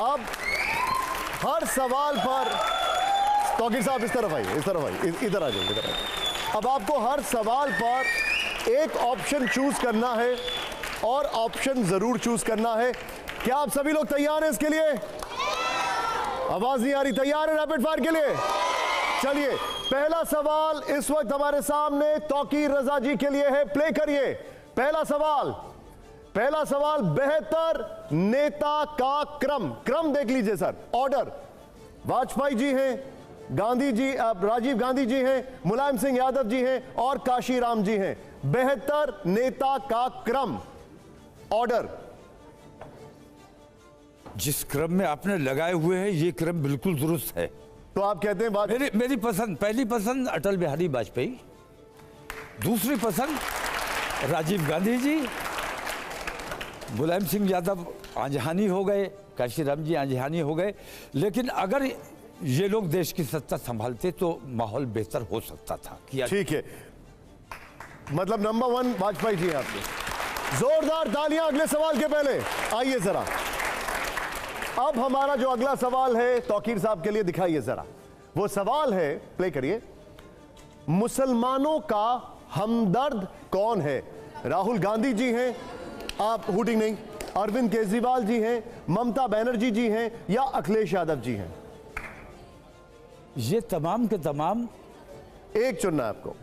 अब हर सवाल पर तौकीर साहब इस तरफ आइए, इधर आ जाइए, इधर आइए। अब आपको हर सवाल पर एक ऑप्शन चूज करना है और ऑप्शन जरूर चूज करना है। क्या आप सभी लोग तैयार हैं इसके लिए? आवाज नहीं आ रही। तैयार है रैपिड फायर के लिए? चलिए, पहला सवाल इस वक्त हमारे सामने तौकीर रजा जी के लिए है। प्ले करिए। पहला सवाल बेहतर नेता का क्रम देख लीजिए सर। ऑर्डर, वाजपेयी जी हैं, गांधी जी, राजीव गांधी जी हैं, मुलायम सिंह यादव जी हैं और काशीराम जी हैं। बेहतर नेता का क्रम, ऑर्डर। जिस क्रम में आपने लगाए हुए हैं ये क्रम बिल्कुल दुरुस्त है। तो आप कहते हैं मेरी पसंद, पहली पसंद अटल बिहारी वाजपेयी, दूसरी पसंद राजीव गांधी जी, मुलायम सिंह यादव आंजहानी हो गए, काशीराम जी आंजहानी हो गए। लेकिन अगर ये लोग देश की सत्ता संभालते तो माहौल बेहतर हो सकता था। ठीक है, मतलब नंबर 1 वाजपेयी जी आपके। जोरदार तालियां अगले सवाल के पहले। आइए जरा, अब हमारा जो अगला सवाल है तौकीर साहब के लिए दिखाइए जरा। वो सवाल है, प्ले करिए। मुसलमानों का हमदर्द कौन है? राहुल गांधी जी हैं, आप हुटिंग नहीं, अरविंद केजरीवाल जी हैं, ममता बनर्जी जी हैं या अखिलेश यादव जी हैं? ये तमाम के तमाम, एक चुनना है आपको।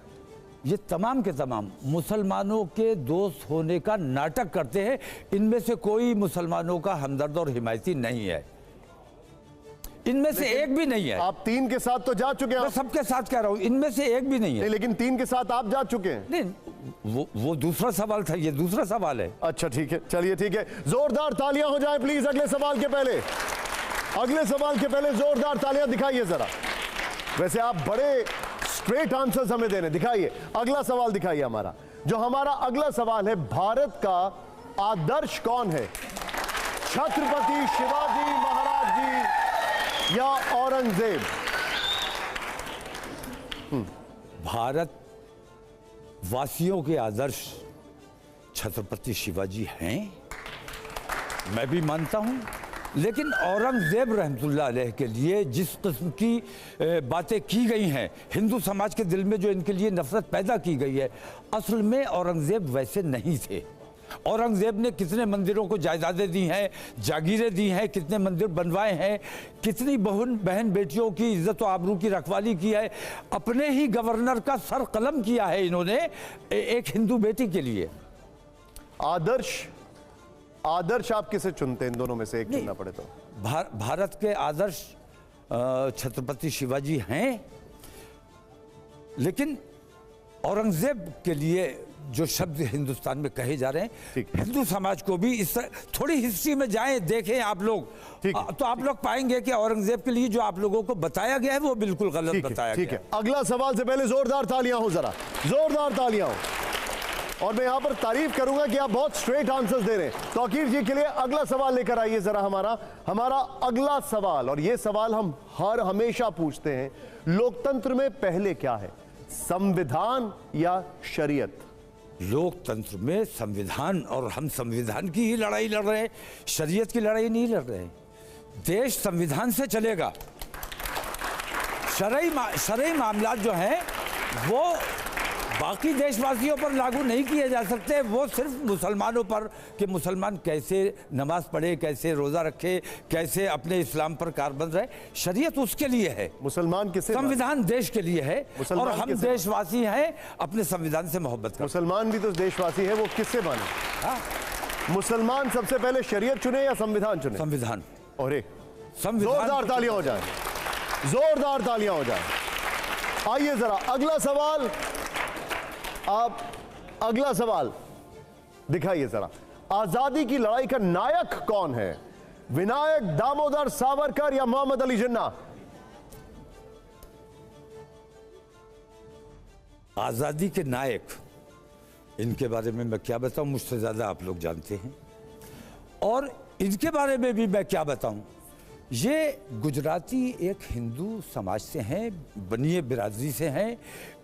ये तमाम के तमाम मुसलमानों के दोस्त होने का नाटक करते हैं। इनमें से कोई मुसलमानों का हमदर्द और हिमायती नहीं है, इनमें से एक भी नहीं है। आप 3 के साथ तो जा चुके हैं। मैं सबके साथ कह रहा हूं, इनमें से एक भी नहीं है। लेकिन 3 के साथ आप जा चुके हैं। नहीं, वो दूसरा सवाल था, ये दूसरा सवाल है। अच्छा ठीक है, चलिए ठीक है। जोरदार तालियां हो जाए प्लीज अगले सवाल के पहले जोरदार तालियां दिखाइए जरा। वैसे आप बड़े स्ट्रेट आंसर्स हमें देने, दिखाइए। अगला सवाल दिखाइए हमारा। जो हमारा अगला सवाल है, भारत का आदर्श कौन है? छत्रपति शिवाजी महाराज जी या औरंगजेब? भारत वासियों के आदर्श छत्रपति शिवाजी हैं, मैं भी मानता हूं। लेकिन औरंगजेब रहमतुल्लाह अलैह के लिए जिस किस्म की बातें की गई हैं, हिंदू समाज के दिल में जो इनके लिए नफरत पैदा की गई है, असल में औरंगजेब वैसे नहीं थे। औरंगजेब ने कितने मंदिरों को जायदादें दी हैं, जागीरें दी हैं, कितने मंदिर बनवाए हैं, कितनी बहन बेटियों की इज्जत व आबरू की रखवाली की है। अपने ही गवर्नर का सर कलम किया है इन्होंने एक हिंदू बेटी के लिए। आदर्श आप किसे चुनते हैं? इन दोनों में से एक चुनना पड़े तो। भारत के आदर्श छत्रपति शिवाजी हैं, लेकिन औरंगजेब के लिए जो शब्द हिंदुस्तान में कहे जा रहे हैं, हिंदू समाज को भी इस थोड़ी हिस्ट्री में जाएं, देखें आप लोग, तो आप लोग पाएंगे कि औरंगजेब के लिए जो आप लोगों को बताया गया है वो बिल्कुल गलत बताया गया है। अगला सवाल से पहले जोरदार तालियां हो जरा, जोरदार तालियां हो। और मैं यहां पर तारीफ करूंगा कि आप बहुत स्ट्रेट आंसर्स दे रहे हैं। तौकीर जी के लिए अगला सवाल लेकर आइए जरा। हमारा अगला सवाल, और यह सवाल हम हमेशा पूछते हैं, लोकतंत्र में पहले क्या है, संविधान या शरीयत? लोकतंत्र में संविधान, और हम संविधान की ही लड़ाई लड़ रहे हैं, शरीयत की लड़ाई नहीं लड़ रहे हैं। देश संविधान से चलेगा। शरई मामला जो हैं वो बाकी देशवासियों पर लागू नहीं किए जा सकते, वो सिर्फ मुसलमानों पर, कि मुसलमान कैसे नमाज पढ़े, कैसे रोजा रखे, कैसे अपने इस्लाम पर कारबंद रहे। शरीयत उसके लिए है, मुसलमान किसे? संविधान देश के लिए है, और हम देशवासी हैं, अपने संविधान से मोहब्बत करते। मुसलमान भी तो देशवासी है, वो किससे माने? मुसलमान सबसे पहले शरीयत चुने या संविधान चुने? संविधान। और जोरदार तालियां हो जाए, जोरदार तालियां हो जाए। आइए जरा अगला सवाल, आप अगला सवाल दिखाइए जरा। आजादी की लड़ाई का नायक कौन है? विनायक दामोदर सावरकर या मोहम्मद अली जिन्ना? आजादी के नायक, इनके बारे में मैं क्या बताऊं, मुझसे ज्यादा आप लोग जानते हैं। और इनके बारे में भी मैं क्या बताऊं, ये गुजराती एक हिंदू समाज से हैं, बनिए बिरादरी से हैं।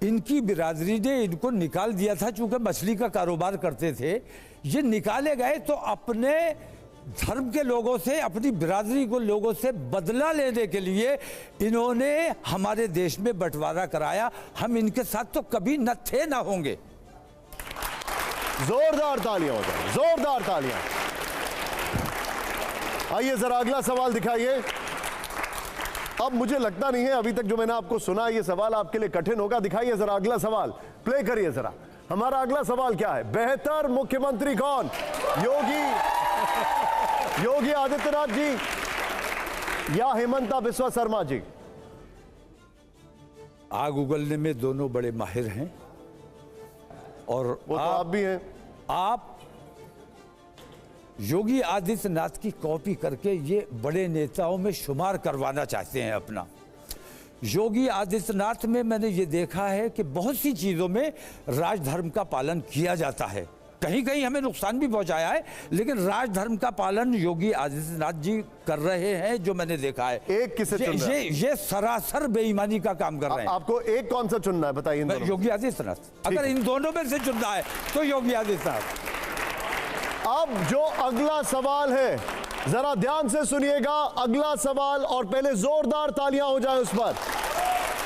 इनकी बिरादरी ने इनको निकाल दिया था, चूंकि मछली का कारोबार करते थे। ये निकाले गए तो अपने धर्म के लोगों से, अपनी बिरादरी को लोगों से बदला लेने के लिए इन्होंने हमारे देश में बंटवारा कराया। हम इनके साथ तो कभी न थे न होंगे। जोरदार तालियां हो जाए, जोरदार तालियां। आइए जरा अगला सवाल दिखाइए। अब मुझे लगता नहीं है अभी तक जो मैंने आपको सुना ये सवाल आपके लिए कठिन होगा। दिखाइए जरा अगला सवाल, प्ले करिए जरा। हमारा अगला सवाल क्या है? बेहतर मुख्यमंत्री कौन? योगी आदित्यनाथ जी या हेमंता बिस्वा शर्मा जी? आग उगलने में दोनों बड़े माहिर हैं और वो तो आप भी हैं। आप योगी आदित्यनाथ की कॉपी करके ये बड़े नेताओं में शुमार करवाना चाहते हैं अपना। योगी आदित्यनाथ में मैंने ये देखा है कि बहुत सी चीज़ों में राजधर्म का पालन किया जाता है। कहीं कहीं हमें नुकसान भी पहुंचाया है, लेकिन राजधर्म का पालन योगी आदित्यनाथ जी कर रहे हैं जो मैंने देखा है। एक किसे चुन रहे हैं? ये सरासर बेईमानी का काम कर रहे हैं। आपको एक कौन सा चुनना है बताइए? योगी आदित्यनाथ। अगर इन दोनों में से चुनना है तो योगी आदित्यनाथ। अब जो अगला सवाल है जरा ध्यान से सुनिएगा। अगला सवाल, और पहले जोरदार तालियां हो जाए उस पर।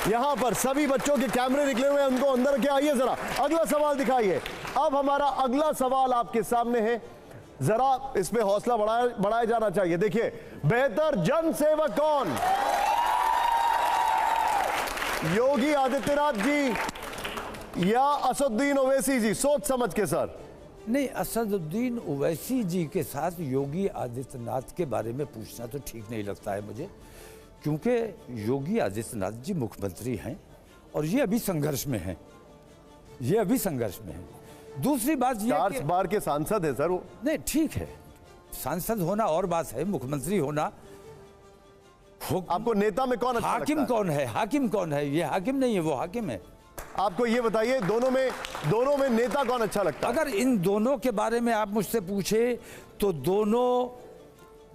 यहां पर सभी बच्चों के कैमरे निकले हुए हैं, उनको अंदर के आइए जरा। अगला सवाल दिखाइए। अब हमारा अगला सवाल आपके सामने है, जरा इस पे हौसला बढ़ाया जाना चाहिए। देखिए, बेहतर जन सेवक कौन? योगी आदित्यनाथ जी या असदुद्दीन ओवैसी जी? सोच समझ के सर। नहीं, असदुद्दीन ओवैसी जी के साथ योगी आदित्यनाथ के बारे में पूछना तो ठीक नहीं लगता है मुझे, क्योंकि योगी आदित्यनाथ जी मुख्यमंत्री हैं और ये अभी संघर्ष में हैं। ये अभी संघर्ष में हैं। दूसरी बात ये 4 बार के सांसद है सर वो। नहीं, ठीक है, सांसद होना और बात है, मुख्यमंत्री होना। आपको नेता में कौन अच्छा हाकिम लगता है? कौन है? हाकिम कौन है? ये हाकिम नहीं है, वो हाकिम है। आपको ये बताइए, दोनों में नेता कौन अच्छा लगता है? अगर इन दोनों के बारे में आप मुझसे पूछे तो दोनों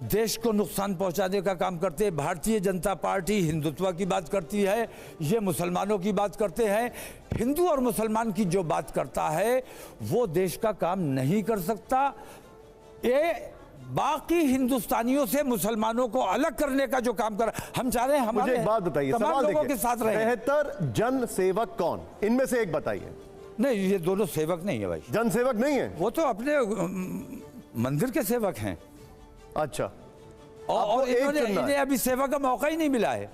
देश को नुकसान पहुंचाने का काम करते हैं। भारतीय जनता पार्टी हिंदुत्व की बात करती है, ये मुसलमानों की बात करते हैं। हिंदू और मुसलमान की जो बात करता है वो देश का काम नहीं कर सकता। ये बाकी हिंदुस्तानियों से मुसलमानों को अलग करने का जो काम कर, हम चाह रहे हैं हमारे मुझे एक बात बताइए, तमाम सवाल लोगों देखिए, के साथ रहे। बेहतर जन सेवक कौन? इनमें से एक बताइए। नहीं, ये दोनों सेवक नहीं है भाई। जन सेवक नहीं है? वो तो अपने मंदिर के सेवक हैं। अच्छा, और इन्हें अभी सेवा का मौका ही नहीं मिला है।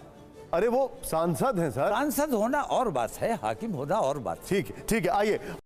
अरे वो सांसद हैं सर। सांसद होना और बात है, हाकिम होना और बात है। ठीक है, आइए।